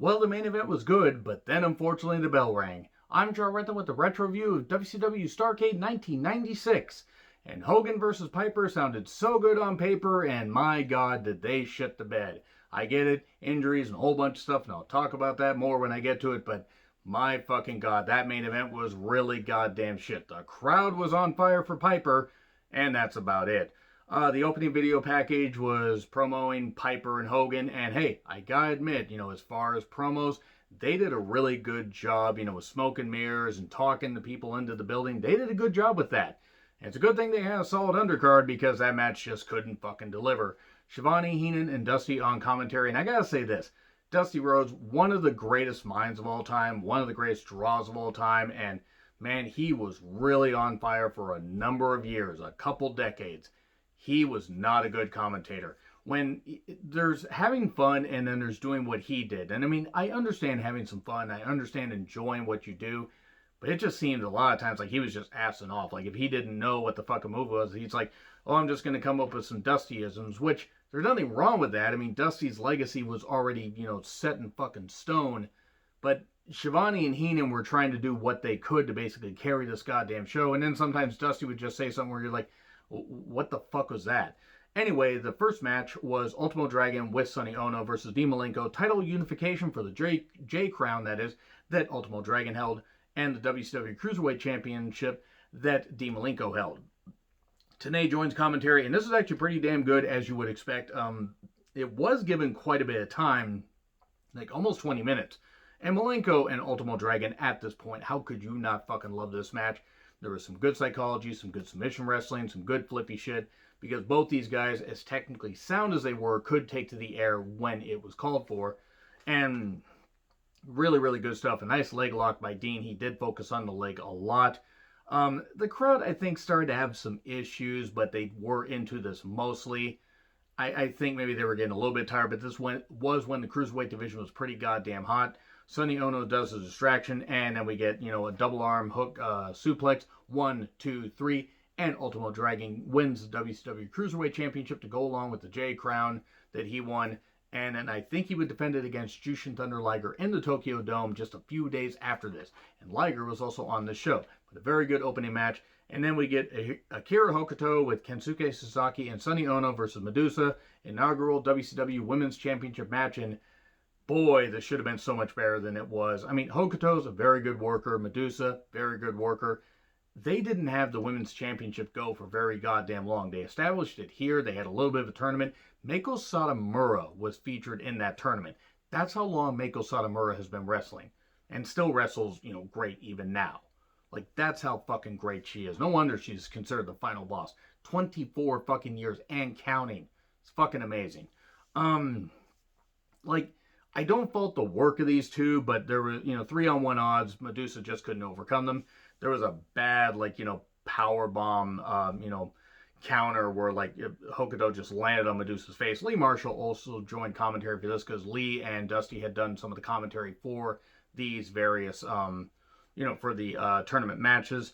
Well, the main event was good, but then unfortunately the bell rang. I'm Joe Renton with the retro review of WCW Starrcade 1996. And Hogan vs. Piper sounded so good on paper, and my god, did they shit the bed. I get it, injuries and a whole bunch of stuff, and I'll talk about that more when I get to it, but my fucking god, that main event was really goddamn shit. The crowd was on fire for Piper, and that's about it. The opening video package was promoting Piper and Hogan, and hey, I gotta admit, as far as promos, they did a really good job, with smoke and mirrors and talking the people into the building. They did a good job with that. And it's a good thing they had a solid undercard because that match just couldn't fucking deliver. Shivani, Heenan, and Dusty on commentary, and I gotta say this, Dusty Rhodes, one of the greatest minds of all time, one of the greatest draws of all time, and man, he was really on fire for a number of years, a couple decades. He was not a good commentator. When there's having fun and then there's doing what he did. And I mean, I understand having some fun. I understand enjoying what you do. But it just seemed a lot of times like he was just assing off. Like if he didn't know what the fucking move was, he's like, oh, I'm just going to come up with some Dustyisms, which there's nothing wrong with that. I mean, Dusty's legacy was already, set in fucking stone. But Shivani and Heenan were trying to do what they could to basically carry this goddamn show. And then sometimes Dusty would just say something where you're like, what the fuck was that? Anyway, the first match was Ultimo Dragon with Sonny Ono versus Demolenko. Title unification for the J Crown, that is, that Ultimo Dragon held, and the WCW Cruiserweight Championship that Demolenko held. Tenay joins commentary, and this is actually pretty damn good, as you would expect. It was given quite a bit of time, like almost 20 minutes. And Malenko and Ultimo Dragon at this point, how could you not fucking love this match? There was some good psychology, some good submission wrestling, some good flippy shit, because both these guys, as technically sound as they were, could take to the air when it was called for. And really, really good stuff. A nice leg lock by Dean. He did focus on the leg a lot. The crowd, I think, started to have some issues, but they were into this mostly. I think maybe they were getting a little bit tired, but this was when the Cruiserweight division was pretty goddamn hot. Sonny Ono does a distraction, and then we get, a double arm hook suplex. 1, 2, 3, and Ultimo Dragon wins the WCW Cruiserweight Championship to go along with the J Crown that he won. And then I think he would defend it against Jushin Thunder Liger in the Tokyo Dome just a few days after this. And Liger was also on the show. But a very good opening match. And then we get Akira Hokuto with Kensuke Sasaki and Sonny Ono versus Medusa. Inaugural WCW Women's Championship match. And boy, this should have been so much better than it was. I mean, Hokuto's a very good worker. Medusa, very good worker. They didn't have the Women's Championship go for very goddamn long. They established it here. They had a little bit of a tournament. Meiko Satomura was featured in that tournament. That's how long Meiko Satomura has been wrestling. And still wrestles, great even now. Like, that's how fucking great she is. No wonder she's considered the final boss. 24 fucking years and counting. It's fucking amazing. I don't fault the work of these two, but there were, 3-on-1 odds. Medusa just couldn't overcome them. There was a bad, power bomb, counter where, Hokuto just landed on Medusa's face. Lee Marshall also joined commentary for this because Lee and Dusty had done some of the commentary for these various, for the tournament matches.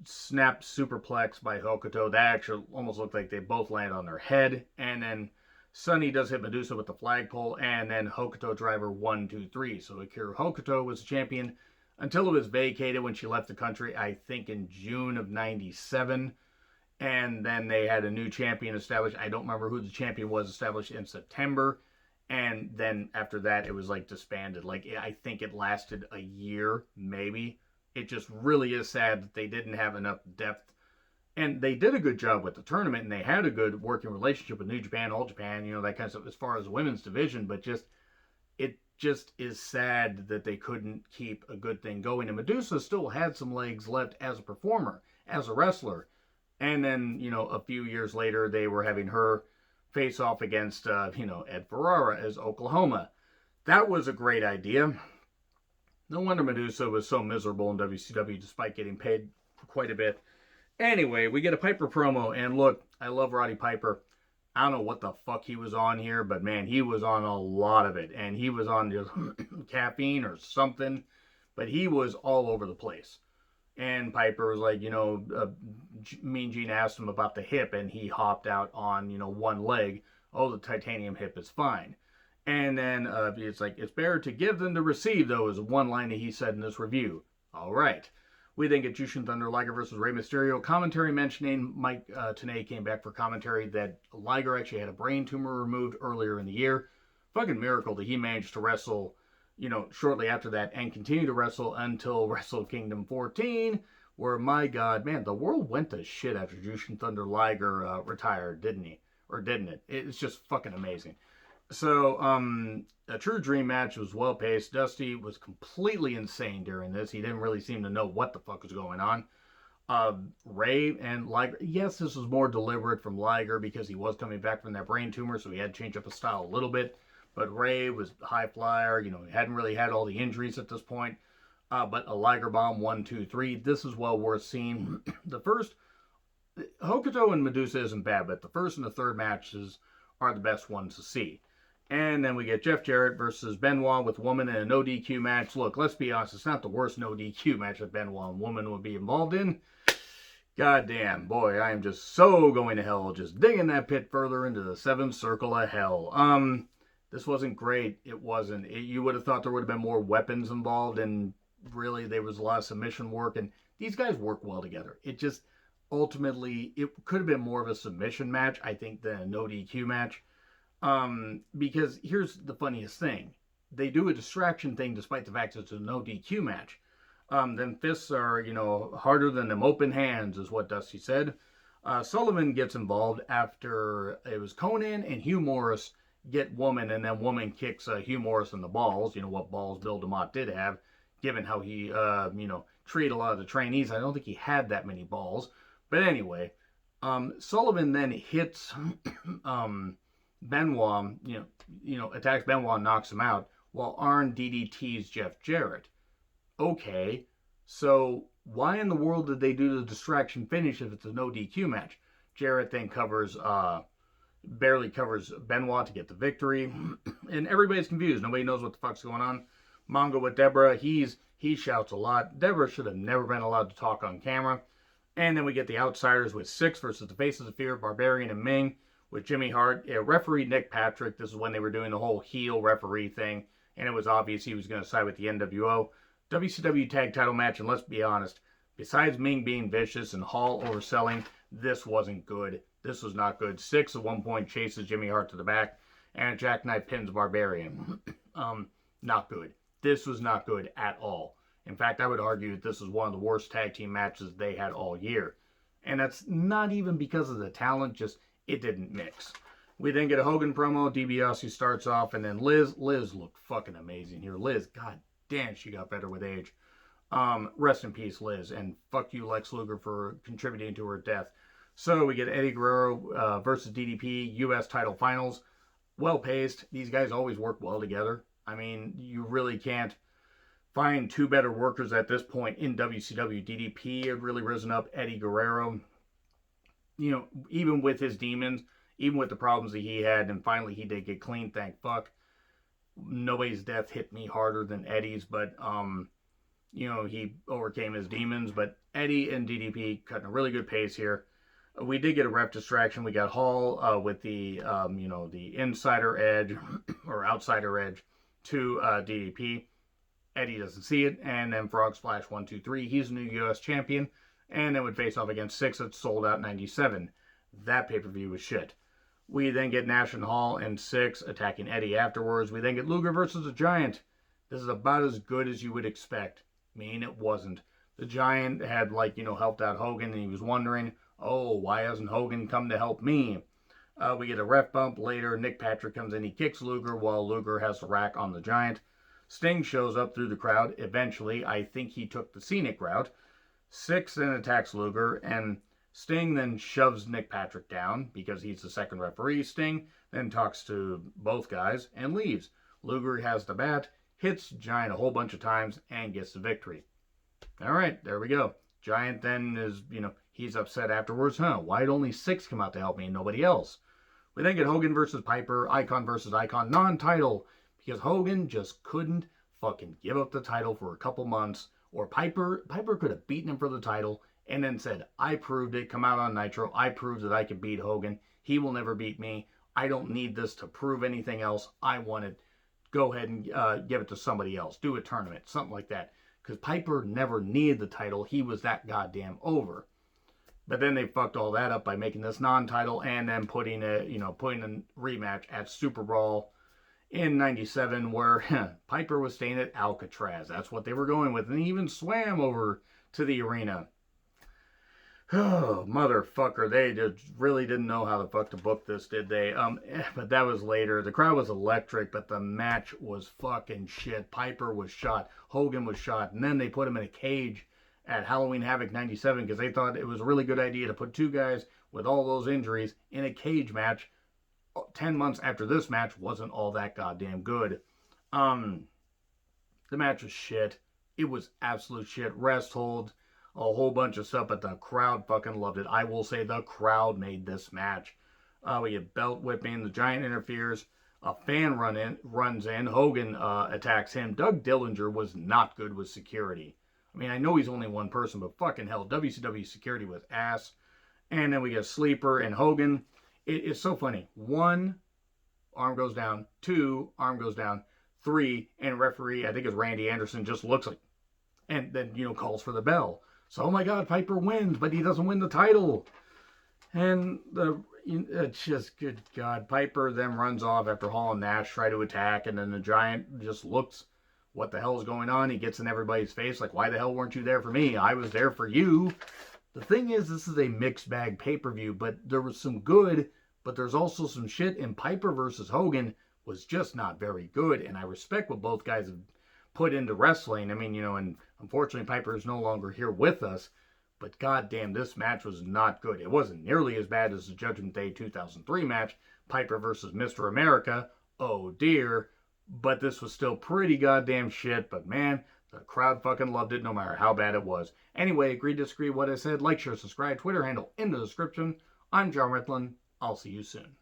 Snap superplex by Hokuto. That actually almost looked like they both landed on their head. And then Sonny does hit Medusa with the flagpole, and then Hokuto driver 1, 2, 3. So Akira Hokuto was the champion until it was vacated when she left the country, I think in June of 97. And then they had a new champion established. I don't remember who the champion was, established in September. And then after that, it was disbanded. I think it lasted a year, maybe. It just really is sad that they didn't have enough depth. And they did a good job with the tournament, and they had a good working relationship with New Japan, All Japan, that kind of stuff as far as the women's division. But it just is sad that they couldn't keep a good thing going. And Medusa still had some legs left as a performer, as a wrestler. And then, a few years later, they were having her face off against, Ed Ferrara as Oklahoma. That was a great idea. No wonder Medusa was so miserable in WCW despite getting paid for quite a bit. Anyway, we get a Piper promo, and look, I love Roddy Piper. I don't know what the fuck he was on here, but man, he was on a lot of it. And he was on just caffeine or something, but he was all over the place. And Piper was like, Mean Gene asked him about the hip, and he hopped out on, one leg. Oh, the titanium hip is fine. And then it's like, it's better to give than to receive, though, is one line that he said in this review. All right. We then get Jushin Thunder Liger versus Rey Mysterio. Commentary mentioning Mike Tenay came back for commentary that Liger actually had a brain tumor removed earlier in the year. Fucking miracle that he managed to wrestle, shortly after that and continue to wrestle until Wrestle Kingdom 14, where, my God, man, the world went to shit after Jushin Thunder Liger retired, didn't he? Or didn't it? It's just fucking amazing. So, a true dream match was well paced. Dusty was completely insane during this. He didn't really seem to know what the fuck was going on. Ray and Liger, yes, this was more deliberate from Liger because he was coming back from that brain tumor, so he had to change up his style a little bit. But Ray was high flyer. He hadn't really had all the injuries at this point. But a Liger bomb, 1, 2, 3. This is well worth seeing. The first, Hokuto and Medusa isn't bad, but the first and the third matches are the best ones to see. And then we get Jeff Jarrett versus Benoit with Woman in a no DQ match. Look, let's be honest, it's not the worst no DQ match that Benoit and Woman would be involved in. Goddamn, boy, I am just so going to hell, just digging that pit further into the seventh circle of hell. This wasn't great. It wasn't. You would have thought there would have been more weapons involved, and really there was a lot of submission work, and these guys work well together. It just, ultimately, it could have been more of a submission match, I think, than a no DQ match. Because here's the funniest thing. They do a distraction thing despite the fact that it's a no DQ match. Them fists are, harder than them open hands, is what Dusty said. Sullivan gets involved after it was Conan and Hugh Morris get Woman, and then Woman kicks Hugh Morris in the balls. What balls Bill DeMott did have, given how he, treated a lot of the trainees. I don't think he had that many balls. But anyway, Sullivan then hits Benoit, attacks Benoit and knocks him out, while Arn DDTs Jeff Jarrett. Okay, so why in the world did they do the distraction finish if it's a no DQ match? Jarrett then barely covers Benoit to get the victory, and everybody's confused. Nobody knows what the fuck's going on. Mongo with Deborah, he shouts a lot. Deborah should have never been allowed to talk on camera. And then we get the Outsiders with Six versus the Faces of Fear, Barbarian and Ming, with Jimmy Hart, referee Nick Patrick. This is when they were doing the whole heel referee thing, and it was obvious he was going to side with the NWO. WCW tag title match, and let's be honest, besides Ming being vicious and Hall overselling, this wasn't good. This was not good. Six at one point chases Jimmy Hart to the back, and Jackknife pins Barbarian. Not good. This was not good at all. In fact, I would argue that this is one of the worst tag team matches they had all year. And that's not even because of the talent, just it didn't mix. We then get a Hogan promo. DiBiase starts off, and then Liz looked fucking amazing here. Liz, god damn, she got better with age. Rest in peace, Liz, and fuck you, Lex Luger, for contributing to her death. So we get Eddie Guerrero versus DDP, U.S. title finals. Well paced. These guys always work well together. I mean, you really can't find two better workers at this point in WCW. DDP had really risen up. Eddie Guerrero, even with his demons, even with the problems that he had, and finally he did get clean, thank fuck. Nobody's death hit me harder than Eddie's, but, he overcame his demons. But Eddie and DDP cutting a really good pace here. We did get a ref distraction. We got Hall with the, the insider edge, or outsider edge, to DDP. Eddie doesn't see it, and then Frog Splash 1, 2, 3. He's a new U.S. champion, and then would face off against Six that sold out 97. That pay-per-view was shit. We then get Nash and Hall and Six attacking Eddie afterwards. We then get Luger versus the Giant. This is about as good as you would expect. I mean, it wasn't. The Giant had, helped out Hogan, and he was wondering, oh, why hasn't Hogan come to help me? We get a ref bump later. Nick Patrick comes in. He kicks Luger while Luger has the rack on the Giant. Sting shows up through the crowd. Eventually, I think he took the scenic route. Six then attacks Luger, and Sting then shoves Nick Patrick down because he's the second referee. Sting then talks to both guys and leaves. Luger has the bat, hits Giant a whole bunch of times, and gets the victory. All right, there we go. Giant then is, he's upset afterwards. Why'd only Six come out to help me and nobody else? We then get Hogan versus Piper, Icon versus Icon, non-title, because Hogan just couldn't fucking give up the title for a couple months, or Piper could have beaten him for the title and then said, I proved it, come out on Nitro, I proved that I could beat Hogan, he will never beat me, I don't need this to prove anything else, I want it, go ahead and give it to somebody else. Do a tournament, something like that. Because Piper never needed the title. He was that goddamn over. But then they fucked all that up by making this non-title and then putting a rematch at Super Brawl in '97 where Piper was staying at Alcatraz. That's what they were going with. And he even swam over to the arena. Oh, motherfucker. They just really didn't know how the fuck to book this, did they? But that was later. The crowd was electric, but the match was fucking shit. Piper was shot. Hogan was shot. And then they put him in a cage at Halloween Havoc '97 because they thought it was a really good idea to put two guys with all those injuries in a cage match 10 months after this match wasn't all that goddamn good. The match was shit. It was absolute shit. Rest holds, a whole bunch of stuff, but the crowd fucking loved it. I will say the crowd made this match. We get belt whipping. The Giant interferes. A fan runs in. Hogan attacks him. Doug Dillinger was not good with security. I mean, I know he's only one person, but fucking hell, WCW security was ass. And then we get Sleeper and Hogan. It's so funny. 1, arm goes down. 2, arm goes down. 3, and referee, I think it's Randy Anderson, just looks like, and then, calls for the bell. So, oh my God, Piper wins, but he doesn't win the title. And it's just, good God. Piper then runs off after Hall and Nash try to attack, and then the Giant just looks, what the hell is going on? He gets in everybody's face, like, why the hell weren't you there for me? I was there for you. The thing is, this is a mixed bag pay-per-view, but there was some good, but there's also some shit, and Piper versus Hogan was just not very good, and I respect what both guys have put into wrestling. I mean, and unfortunately Piper is no longer here with us, but goddamn, this match was not good. It wasn't nearly as bad as the Judgment Day 2003 match, Piper versus Mr. America. Oh dear, but this was still pretty goddamn shit, but man, the crowd fucking loved it no matter how bad it was. Anyway, agree, disagree what I said, like, share, subscribe, Twitter handle in the description. I'm John Ritlin. I'll see you soon.